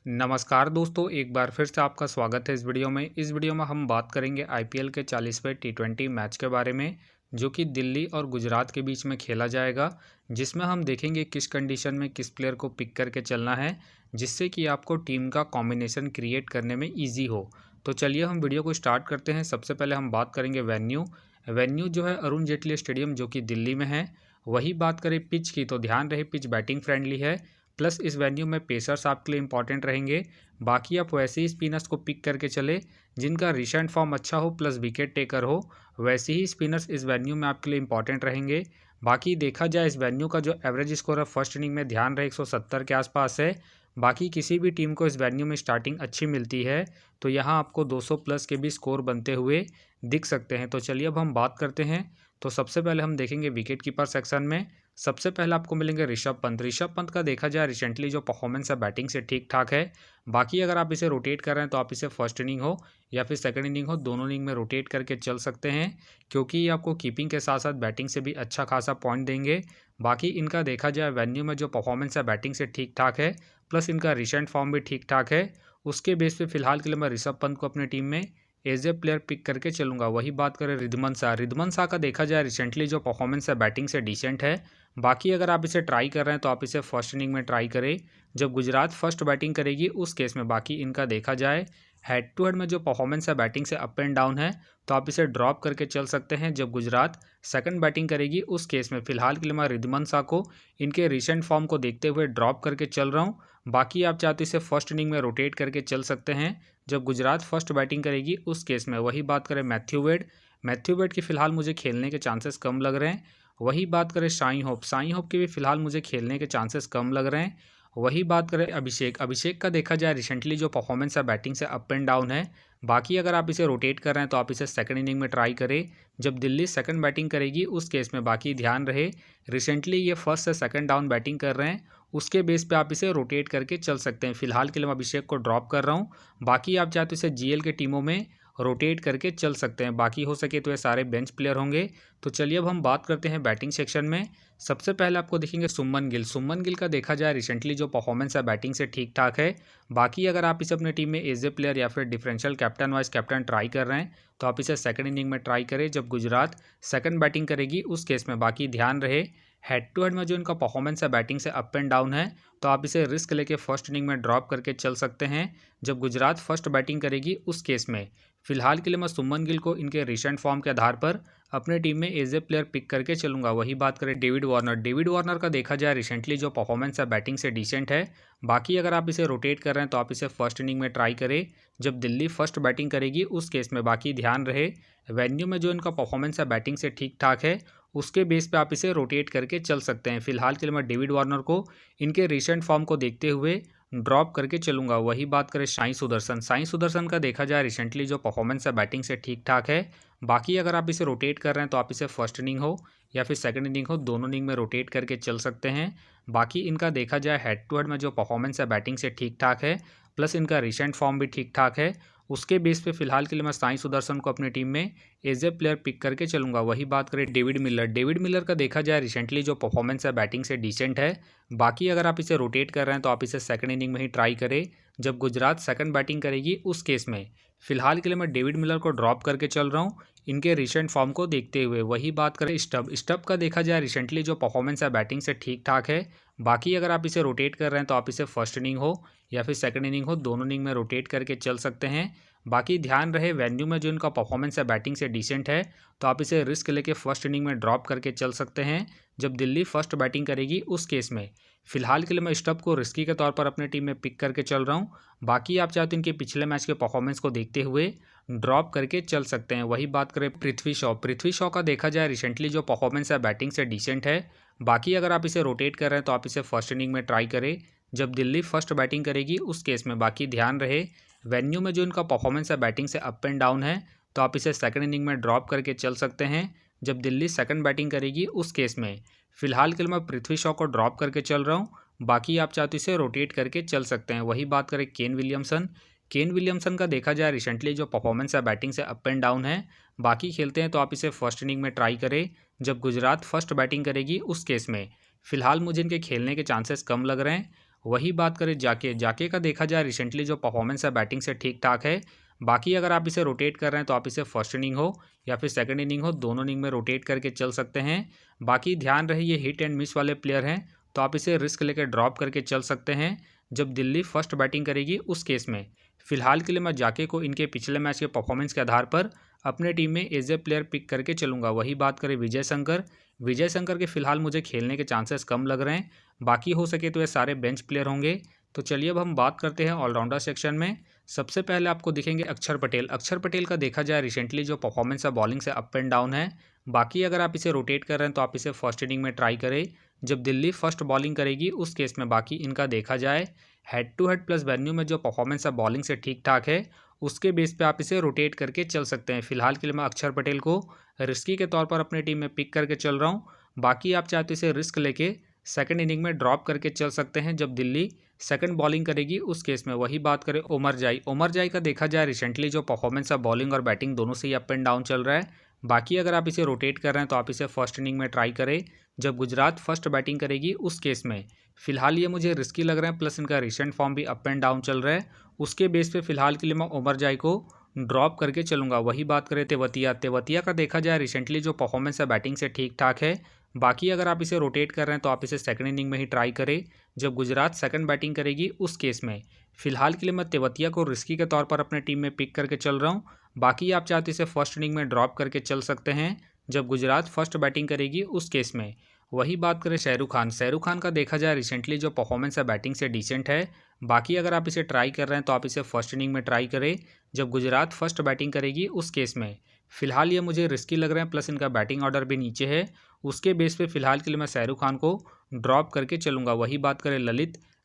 नमस्कार दोस्तों, एक बार फिर से आपका स्वागत है इस वीडियो में। इस वीडियो में हम बात करेंगे आईपीएल के 40वें टी20 मैच के बारे में, जो कि दिल्ली और गुजरात के बीच में खेला जाएगा, जिसमें हम देखेंगे किस कंडीशन में किस प्लेयर को पिक करके चलना है, जिससे कि आपको टीम का कॉम्बिनेशन क्रिएट करने में ईजी हो। तो चलिए हम वीडियो को स्टार्ट करते हैं। सबसे पहले हम बात करेंगे वेन्यू। वेन्यू जो है अरुण जेटली स्टेडियम, जो कि दिल्ली में है। वही बात करें पिच की, तो ध्यान रहे पिच बैटिंग फ्रेंडली है, प्लस इस वेन्यू में पेसर्स आपके लिए इंपॉर्टेंट रहेंगे। बाकी आप वैसे ही स्पिनर्स को पिक करके चले जिनका रिसेंट फॉर्म अच्छा हो प्लस विकेट टेकर हो, वैसे ही स्पिनर्स इस वेन्यू में आपके लिए इंपॉर्टेंट रहेंगे। बाकी देखा जाए इस वेन्यू का जो एवरेज स्कोर है फर्स्ट इनिंग में ध्यान रहे 170 के आसपास है। बाकी किसी भी टीम को इस वेन्यू में स्टार्टिंग अच्छी मिलती है तो यहाँ आपको 200 प्लस के भी स्कोर बनते हुए दिख सकते हैं। तो चलिए अब हम बात करते हैं। तो सबसे पहले हम देखेंगे विकेट कीपर सेक्शन में। सबसे पहले आपको मिलेंगे ऋषभ पंत। ऋषभ पंत का देखा जाए रिसेंटली जो परफॉर्मेंस है बैटिंग से ठीक ठाक है। बाकी अगर आप इसे रोटेट कर रहे हैं तो आप इसे फर्स्ट इनिंग हो या फिर सेकंड इनिंग हो, दोनों इनिंग में रोटेट करके चल सकते हैं, क्योंकि ये आपको कीपिंग के साथ साथ बैटिंग से भी अच्छा खासा पॉइंट देंगे। बाकी इनका देखा जाए वेन्यू में जो परफॉर्मेंस है बैटिंग से ठीक ठाक है, प्लस इनका रिसेंट फॉर्म भी ठीक ठाक है। उसके बेस पे फिलहाल के लिए मैं ऋषभ पंत को अपनी टीम में एज ए प्लेयर पिक करके चलूंगा। वही बात करें रिद्धमन शाह। रिद्धमन शाह का देखा जाए रिसेंटली जो परफॉर्मेंस है बैटिंग से डिसेंट है। बाकी अगर आप इसे ट्राई कर रहे हैं तो आप इसे फर्स्ट इनिंग में ट्राई करें जब गुजरात फर्स्ट बैटिंग करेगी उस केस में। बाकी इनका देखा जाए हेड टू हेड में जो परफॉर्मेंस है बैटिंग से अप एंड डाउन है, तो आप इसे ड्रॉप करके चल सकते हैं जब गुजरात सेकंड बैटिंग करेगी उस केस में। फिलहाल के लिए मैं रिद्धमन शाह को इनके रिसेंट फॉर्म को देखते हुए ड्रॉप करके चल रहा हूँ। बाकी आप चाहते इसे फर्स्ट इनिंग में रोटेट करके चल सकते हैं जब गुजरात फर्स्ट बैटिंग करेगी उस केस में। वही बात करें मैथ्यू वेड। मैथ्यू वेड की फिलहाल मुझे खेलने के चांसेस कम लग रहे हैं। वही बात करें शाई होप। शाई होप के भी फिलहाल मुझे खेलने के चांसेस कम लग रहे हैं। वही बात करें अभिषेक। अभिषेक का देखा जाए रिसेंटली जो परफॉर्मेंस है बैटिंग से अप एंड डाउन है। बाकी अगर आप इसे रोटेट कर रहे हैं तो आप इसे सेकंड इनिंग में ट्राई करें जब दिल्ली सेकंड बैटिंग करेगी उस केस में। बाकी ध्यान रहे रिसेंटली ये फर्स्ट से सेकंड डाउन बैटिंग कर रहे हैं, उसके बेस पे आप इसे रोटेट करके चल सकते हैं। फिलहाल के लिए मैं अभिषेक को ड्रॉप कर रहा हूँ। बाकी आप चाहे तो इसे जीएल के टीमों में रोटेट करके चल सकते हैं। बाकी हो सके तो ये सारे बेंच प्लेयर होंगे। तो चलिए अब हम बात करते हैं बैटिंग सेक्शन में। सबसे पहले आपको देखेंगे सुमन गिल। सुमन गिल का देखा जाए रिसेंटली जो परफॉर्मेंस है बैटिंग से ठीक ठाक है। बाकी अगर आप इसे अपने टीम में एज ए प्लेयर या फिर differential captain vice captain try कर रहे हैं तो आप इसे सेकंड इनिंग में ट्राई करें जब गुजरात सेकंड बैटिंग करेगी उस केस में। बाकी ध्यान रहे हेड टू हेड में जो इनका परफॉर्मेंस है बैटिंग से अप एंड डाउन है, तो आप इसे रिस्क लेके फर्स्ट इनिंग में ड्रॉप करके चल सकते हैं जब गुजरात फर्स्ट बैटिंग करेगी उस केस में। फिलहाल के लिए मैं सुमन गिल को इनके रिसेंट फॉर्म के आधार पर अपने टीम में एज ए प्लेयर पिक करके चलूंगा। वही बात करें डेविड वार्नर। डेविड वार्नर का देखा जाए रिसेंटली जो परफॉर्मेंस है बैटिंग से डिसेंट है। बाकी अगर आप इसे रोटेट कर रहे हैं तो आप इसे फर्स्ट इनिंग में ट्राई करें जब दिल्ली फर्स्ट बैटिंग करेगी उस केस में। बाकी ध्यान रहे वेन्यू में जो इनका परफॉर्मेंस है बैटिंग से ठीक ठाक है, उसके बेस पे आप इसे रोटेट करके चल सकते हैं। फिलहाल के लिए मैं डेविड वार्नर को इनके रिसेंट फॉर्म को देखते हुए ड्रॉप करके चलूंगा। वही बात करें साई सुदर्शन। साई सुदर्शन का देखा जाए रिसेंटली जो परफॉर्मेंस है बैटिंग से ठीक ठाक है। बाकी अगर आप इसे रोटेट कर रहे हैं तो आप इसे फर्स्ट इनिंग हो या फिर सेकंड इनिंग हो, दोनों इनिंग में रोटेट करके चल सकते हैं। बाकी इनका देखा जाए हेड टू हेड में जो परफॉर्मेंस है बैटिंग से ठीक ठाक है, प्लस इनका रिसेंट फॉर्म भी ठीक ठाक है। उसके बेस पे फिलहाल के लिए मैं साई सुदर्शन को अपनी टीम में एज ए प्लेयर पिक करके चलूंगा। वही बात करें डेविड मिलर। डेविड मिलर का देखा जाए रिसेंटली जो परफॉर्मेंस है बैटिंग से डिसेंट है। बाकी अगर आप इसे रोटेट कर रहे हैं तो आप इसे सेकंड इनिंग में ही ट्राई करें जब गुजरात सेकंड बैटिंग करेगी उस केस में। फिलहाल के लिए मैं डेविड मिलर को ड्रॉप करके चल रहा हूँ इनके रिसेंट फॉर्म को देखते हुए। वही बात करें स्टब। स्टब का देखा जाए रिसेंटली जो परफॉर्मेंस है बैटिंग से ठीक ठाक है। बाकी अगर आप इसे रोटेट कर रहे हैं तो आप इसे फर्स्ट इनिंग हो या फिर सेकंड इनिंग हो, दोनों इनिंग में रोटेट करके चल सकते हैं। बाकी ध्यान रहे वेन्यू में जो इनका परफॉर्मेंस है बैटिंग से डिसेंट है, तो आप इसे रिस्क लेके फर्स्ट इनिंग में ड्रॉप करके चल सकते हैं जब दिल्ली फर्स्ट बैटिंग करेगी उस केस में। फिलहाल के लिए मैं स्टब को रिस्की के तौर पर अपने टीम में पिक करके चल रहा हूँ। बाकी आप चाहते हैं इनके पिछले मैच के परफॉर्मेंस को देखते हुए ड्रॉप करके चल सकते हैं। वही बात करें पृथ्वी शॉ। पृथ्वी शॉ का देखा जाए रिसेंटली जो परफॉर्मेंस है बैटिंग से डिसेंट है। बाकी अगर आप इसे रोटेट कर रहे हैं तो आप इसे फर्स्ट इनिंग में ट्राई करें जब दिल्ली फर्स्ट बैटिंग करेगी उस केस में। बाकी ध्यान रहे वेन्यू में जो इनका परफॉर्मेंस है बैटिंग से अप एंड डाउन है, तो आप इसे सेकंड इनिंग में ड्रॉप करके चल सकते हैं जब दिल्ली सेकंड बैटिंग करेगी उस केस में। फिलहाल के लिए मैं पृथ्वी शॉ को ड्रॉप करके चल रहा हूँ। बाकी आप चाहते इसे रोटेट करके चल सकते हैं। वही बात करें केन विलियमसन। केन विलियमसन का देखा जाए रिसेंटली जो परफॉर्मेंस है बैटिंग से अप एंड डाउन है। बाकी खेलते हैं तो आप इसे फर्स्ट इनिंग में ट्राई करें जब गुजरात फर्स्ट बैटिंग करेगी उस केस में। फिलहाल मुझे इनके खेलने के चांसेस कम लग रहे हैं। वही बात करें जाके का देखा जाए रिसेंटली जो परफॉर्मेंस है बैटिंग से ठीक ठाक है। बाकी अगर आप इसे रोटेट कर रहे हैं तो आप इसे फर्स्ट इनिंग हो या फिर सेकंड इनिंग हो, दोनों इनिंग में रोटेट करके चल सकते हैं। बाकी ध्यान रहे ये हिट एंड मिस वाले प्लेयर हैं, तो आप इसे रिस्क लेकर ड्रॉप करके चल सकते हैं जब दिल्ली फर्स्ट बैटिंग करेगी उस केस में। फिलहाल के लिए मैं जाके को इनके पिछले मैच के परफॉर्मेंस के आधार पर अपने टीम में एज ए प्लेयर पिक करके चलूंगा। वही बात करें विजय शंकर के फिलहाल मुझे खेलने के चांसेस कम लग रहे हैं। बाकी हो सके तो ये सारे बेंच प्लेयर होंगे। तो चलिए अब हम बात करते हैं ऑलराउंडर सेक्शन में। सबसे पहले आपको दिखेंगे अक्षर पटेल का देखा जाए रिसेंटली जो परफॉर्मेंस है बॉलिंग से अप एंड डाउन है। बाकी अगर आप इसे रोटेट कर रहे हैं तो आप इसे फर्स्ट इनिंग में ट्राई करें जब दिल्ली फर्स्ट बॉलिंग करेगी उस केस में। बाकी इनका देखा जाए head to head plus venue में जो परफॉर्मेंस है बॉलिंग से ठीक ठाक है, उसके बेस पे आप इसे रोटेट करके चल सकते हैं। फिलहाल के लिए मैं अक्षर पटेल को रिस्की के तौर पर अपनी टीम में पिक करके चल रहा हूँ। बाकी आप चाहे तो इसे रिस्क लेके सेकंड इनिंग में ड्रॉप करके चल सकते हैं जब दिल्ली सेकंड बॉलिंग करेगी उस केस में। वही बात करें ओमर जाई का देखा जाए रिसेंटली जो परफॉर्मेंस है बॉलिंग और बैटिंग दोनों से ही अप एंड डाउन चल रहा है। बाकी अगर आप इसे रोटेट कर रहे हैं तो आप इसे फर्स्ट इनिंग में ट्राई करें जब गुजरात फर्स्ट बैटिंग करेगी उस केस में। फिलहाल ये मुझे रिस्की लग रहा है, प्लस इनका रिसेंट फॉर्म भी अप एंड डाउन चल रहा है। उसके बेस पे फिलहाल के लिए मैं ओमर जाई को ड्रॉप करके चलूंगा। वही बात करें तेवतिया का देखा जाए रिसेंटली जो परफॉर्मेंस है बैटिंग से ठीक ठाक है। बाकी अगर आप इसे रोटेट कर रहे हैं तो आप इसे सेकंड इनिंग में ही ट्राई करें जब गुजरात सेकंड बैटिंग करेगी उस केस में। फिलहाल के लिए मैं तेवतिया को रिस्की के तौर पर अपने टीम में पिक करके चल रहा हूँ। बाकी आप चाहते इसे फर्स्ट इनिंग में ड्रॉप करके चल सकते हैं जब गुजरात फर्स्ट बैटिंग करेगी उस केस में। वही बात करें शाहरुख खान का देखा जाए रिसेंटली जो परफॉर्मेंस है बैटिंग से डिसेंट है। बाकी अगर आप इसे ट्राई कर रहे हैं तो आप इसे फर्स्ट इनिंग में ट्राई करें जब गुजरात फर्स्ट बैटिंग करेगी उस केस में। फिलहाल ये मुझे रिस्की लग रहे हैं, प्लस इनका बैटिंग ऑर्डर भी नीचे है। उसके बेस पे फिलहाल के लिए मैं शाहरुख खान को ड्रॉप करके चलूंगा। वही बात करें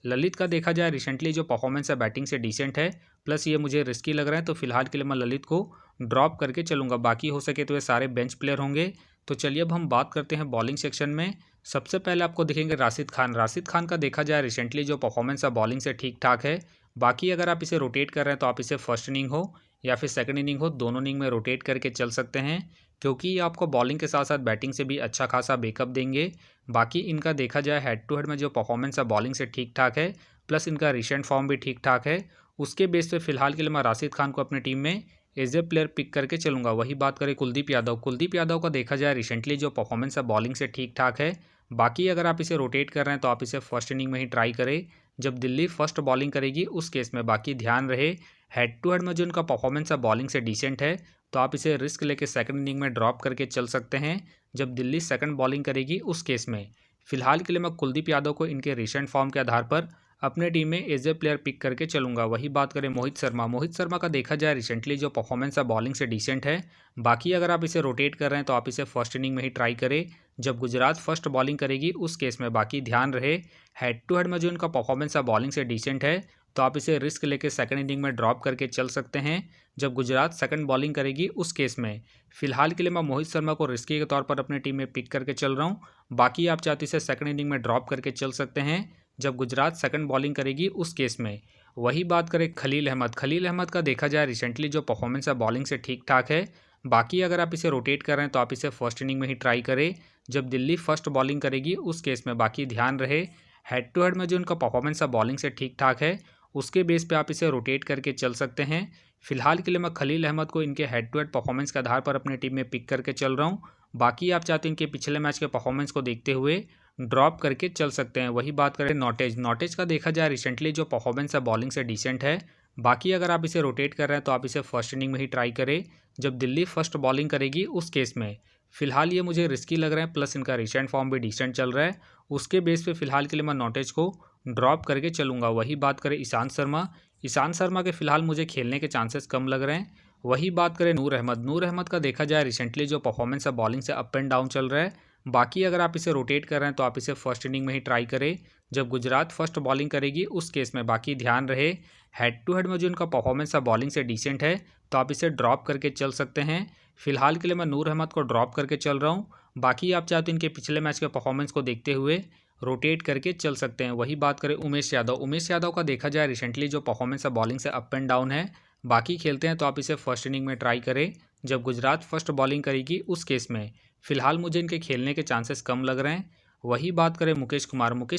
ललित का देखा जाए रिसेंटली जो परफॉर्मेंस है बैटिंग से डिसेंट है, प्लस ये मुझे रिस्की लग रहा है, तो फिलहाल के लिए मैं ललित को ड्रॉप करके चलूंगा। बाकी हो सके तो ये सारे बेंच प्लेयर होंगे। तो चलिए अब हम बात करते हैं बॉलिंग सेक्शन में। सबसे पहले आपको दिखेंगे राशिद खान का देखा जाए रिसेंटली जो परफॉर्मेंस है बॉलिंग से ठीक ठाक है। बाकी अगर आप इसे रोटेट कर रहे हैं तो आप इसे फर्स्ट इनिंग हो या फिर सेकंड इनिंग हो, दोनों इनिंग में रोटेट करके चल सकते हैं क्योंकि ये आपको बॉलिंग के साथ साथ बैटिंग से भी अच्छा खासा बैकअप देंगे। बाकी इनका देखा जाए हेड टू हेड में जो परफॉर्मेंस है बॉलिंग से ठीक ठाक है, प्लस इनका रिसेंट फॉर्म भी ठीक ठाक है। उसके बेस पे फिलहाल के लिए मैं राशिद खान को अपनी टीम में एज ए प्लेयर पिक करके चलूंगा। वही बात करें कुलदीप यादव का देखा जाए रिसेंटली जो परफॉर्मेंस है बॉलिंग से ठीक ठाक है। बाकी अगर आप इसे रोटेट कर रहे हैं तो आप इसे फर्स्ट इनिंग में ही ट्राई करें जब दिल्ली फर्स्ट बॉलिंग करेगी उस केस में। बाकी ध्यान रहे हेड टू हेड में जो इनका परफॉर्मेंस है बॉलिंग से डिसेंट है, तो आप इसे रिस्क लेके सेकंड इनिंग में ड्रॉप करके चल सकते हैं जब दिल्ली सेकंड बॉलिंग करेगी उस केस में। फिलहाल के लिए मैं कुलदीप यादव को इनके रिसेंट फॉर्म के आधार पर अपने टीम में एज ए प्लेयर पिक करके चलूंगा। वही बात करें मोहित शर्मा का देखा जाए रिसेंटली जो परफॉर्मेंस है बॉलिंग से डिसेंट है। बाकी अगर आप इसे रोटेट कर रहे हैं तो आप इसे फर्स्ट इनिंग में ही ट्राई करें जब गुजरात फर्स्ट बॉलिंग करेगी उस केस में। बाकी ध्यान रहे हेड टू हेड में जो इनका परफॉर्मेंस है बॉलिंग से डिसेंट है, तो आप इसे रिस्क लेके सेकंड इनिंग में ड्रॉप करके चल सकते हैं जब गुजरात सेकंड बॉलिंग करेगी उस केस में। फिलहाल के लिए मैं मोहित शर्मा को रिस्की के तौर पर अपनी टीम में पिक करके चल रहा हूँ। बाकी आप चाहते इसे सेकंड इनिंग में ड्रॉप करके चल सकते हैं जब गुजरात सेकंड बॉलिंग करेगी उस केस में। वही बात करें खलील अहमद का देखा जाए रिसेंटली जो परफॉर्मेंस है बॉलिंग से ठीक ठाक है। बाकी अगर आप इसे रोटेट कर रहे हैं तो आप इसे फर्स्ट इनिंग में ही ट्राई करें जब दिल्ली फर्स्ट बॉलिंग करेगी उस केस में। बाकी ध्यान रहे हेड टू हेड में जो इनका परफॉर्मेंस है बॉलिंग से ठीक ठाक है, उसके बेस पे आप इसे रोटेट करके चल सकते हैं। फिलहाल के लिए मैं खलील अहमद को इनके हेड टू हेड परफॉर्मेंस के आधार पर अपनी टीम में पिक करके चल रहा हूँ। बाकी आप चाहते हैं इनके पिछले मैच के परफॉर्मेंस को देखते हुए ड्रॉप करके चल सकते हैं। वही बात करें नॉटेज का देखा जाए रिसेंटली जो परफॉर्मेंस है बॉलिंग से डिसेंट है। बाकी अगर आप इसे रोटेट कर रहे हैं तो आप इसे फर्स्ट इनिंग में ही ट्राई करें जब दिल्ली फर्स्ट बॉलिंग करेगी उस केस में। फिलहाल ये मुझे रिस्की लग रहा है, प्लस इनका रिसेंट फॉर्म भी डिसेंट चल रहा है। उसके बेस पे फिलहाल के लिए मैं नॉटेज को ड्रॉप करके चलूंगा। वही बात करें ईशांत शर्मा के फिलहाल मुझे खेलने के चांसेस कम लग रहे हैं। वही बात करें नूर अहमद का देखा जाए रिसेंटली जो परफॉर्मेंस है बॉलिंग से अप एंड डाउन चल रहा है। बाकी अगर आप इसे रोटेट कर रहे हैं तो आप इसे फर्स्ट इनिंग में ही ट्राई करें जब गुजरात फर्स्ट बॉलिंग करेगी उस केस में। बाकी ध्यान रहे हेड टू हेड में जो इनका परफॉर्मेंस है बॉलिंग से डिसेंट है, तो आप इसे ड्रॉप करके चल सकते हैं। फिलहाल के लिए मैं नूर अहमद को ड्रॉप करके चल रहा हूँ। बाकी आप चाहते इनके पिछले मैच के परफॉर्मेंस को देखते हुए रोटेट करके चल सकते हैं। वही बात करें उमेश यादव का देखा जाए रिसेंटली जो परफॉर्मेंस है बॉलिंग से अप एंड डाउन है। बाकी खेलते हैं तो आप इसे फर्स्ट इनिंग में ट्राई करें जब गुजरात फर्स्ट बॉलिंग करेगी उस केस में। फिलहाल मुझे इनके खेलने के चांसेस कम लग रहे हैं। वही बात करें मुकेश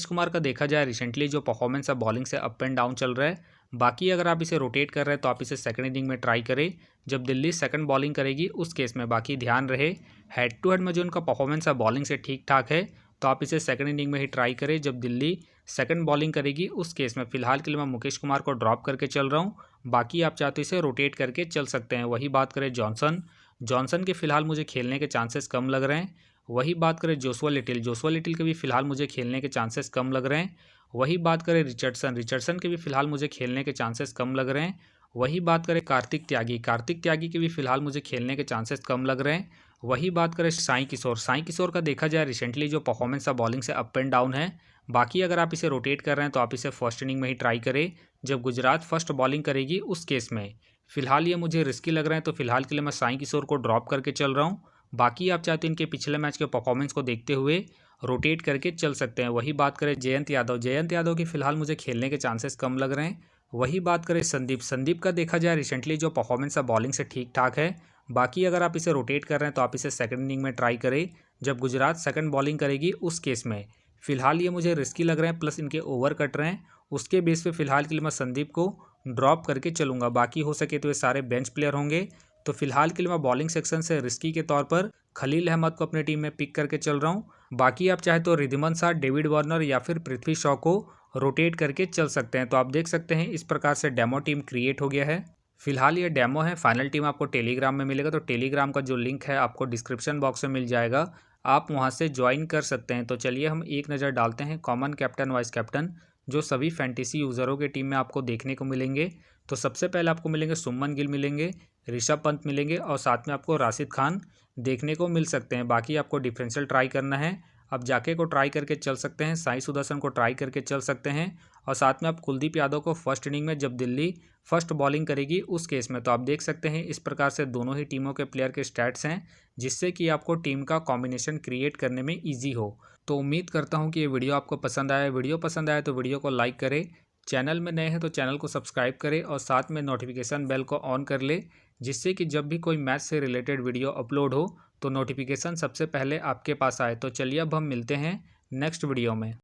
कुमार का देखा जाए रिसेंटली जो परफॉर्मेंस है बॉलिंग से अप एंड डाउन चल रहा है। बाकी अगर आप इसे रोटेट कर रहे हैं तो आप इसे सेकंड इनिंग में ट्राई करें जब दिल्ली सेकंड बॉलिंग करेगी उस केस में। बाकी ध्यान रहे हेड टू हेड में जो उनका परफॉर्मेंस है बॉलिंग से ठीक ठाक है, तो आप इसे सेकंड इनिंग में ही ट्राई करें जब दिल्ली सेकंड बॉलिंग करेगी उस केस में। फिलहाल के लिए मैं मुकेश कुमार को ड्रॉप करके चल रहा हूँ। बाकी आप चाहते इसे रोटेट करके चल सकते हैं। वही बात करें जॉनसन के फिलहाल मुझे खेलने के चांसेस कम लग रहे हैं। वही बात करें जोशुआ लिटिल के भी फिलहाल मुझे खेलने के चांसेस कम लग रहे हैं। वही बात करें रिचर्डसन के भी फिलहाल मुझे खेलने के चांसेस कम लग रहे हैं। वही बात करें कार्तिक त्यागी के भी फिलहाल मुझे खेलने के चांसेस कम लग रहे हैं। वही बात करें साई किशोर का देखा जाए रिसेंटली जो परफॉर्मेंस है बॉलिंग से अप एंड डाउन है। बाकी अगर आप इसे रोटेट कर रहे हैं तो आप इसे फर्स्ट इनिंग में ही ट्राई करें जब गुजरात फर्स्ट बॉलिंग करेगी उस केस में। फिलहाल ये मुझे रिस्की लग रहे हैं, तो फिलहाल के लिए मैं साई किशोर को ड्रॉप करके चल रहा हूँ। बाकी आप चाहते हैं इनके पिछले मैच के परफॉर्मेंस को देखते हुए रोटेट करके चल सकते हैं। वही बात करें जयंत यादव की फिलहाल मुझे खेलने के चांसेस कम लग रहे हैं। वही बात करें संदीप का देखा जाए रिसेंटली जो परफॉर्मेंस है बॉलिंग से ठीक ठाक है। बाकी अगर आप इसे रोटेट कर रहे हैं तो आप इसे सेकंड इनिंग में ट्राई करें जब गुजरात सेकंड बॉलिंग करेगी उस केस में। फिलहाल ये मुझे रिस्की लग रहे हैं, प्लस इनके ओवर कट रहे हैं। उसके बेस पे फिलहाल के लिए मैं संदीप को ड्रॉप करके चलूँगा। बाकी हो सके तो ये सारे बेंच प्लेयर होंगे, तो फिलहाल के लिए मैं बॉलिंग सेक्शन से रिस्की के तौर पर खलील अहमद को अपनी टीम में पिक करके चल रहा हूँ। बाकी आप चाहे तो रिद्धिमान शाह, डेविड वार्नर या फिर पृथ्वी शॉ को रोटेट करके चल सकते हैं। तो आप देख सकते हैं इस प्रकार से डेमो टीम क्रिएट हो गया है। फिलहाल ये डेमो है, फाइनल टीम आपको टेलीग्राम में मिलेगा, तो टेलीग्राम का जो लिंक है आपको डिस्क्रिप्शन बॉक्स में मिल जाएगा, आप वहां से ज्वाइन कर सकते हैं। तो चलिए हम एक नज़र डालते हैं कॉमन कैप्टन वाइस कैप्टन जो सभी फैंटेसी यूज़रों की टीम में आपको देखने को मिलेंगे। तो सबसे पहले आपको मिलेंगे सुमन गिल मिलेंगे, ऋषभ पंत मिलेंगे और साथ में आपको राशिद खान देखने को मिल सकते हैं। बाकी आपको डिफरेंशियल ट्राई करना है, आप जाके को ट्राई करके चल सकते हैं, साई सुदर्शन को ट्राई करके चल सकते हैं और साथ में आप कुलदीप यादव को फर्स्ट इनिंग में जब दिल्ली फर्स्ट बॉलिंग करेगी उस केस में। तो आप देख सकते हैं इस प्रकार से दोनों ही टीमों के प्लेयर के स्टैट्स हैं, जिससे कि आपको टीम का कॉम्बिनेशन क्रिएट करने में ईजी हो। तो उम्मीद करता हूँ कि ये वीडियो आपको पसंद आया। वीडियो पसंद आया तो वीडियो को लाइक करें, चैनल में नए हैं तो चैनल को सब्सक्राइब करें और साथ में नोटिफिकेशन बेल को ऑन कर ले, जिससे कि जब भी कोई मैच से रिलेटेड वीडियो अपलोड हो तो नोटिफिकेशन सबसे पहले आपके पास आए। तो चलिए अब हम मिलते हैं नेक्स्ट वीडियो में।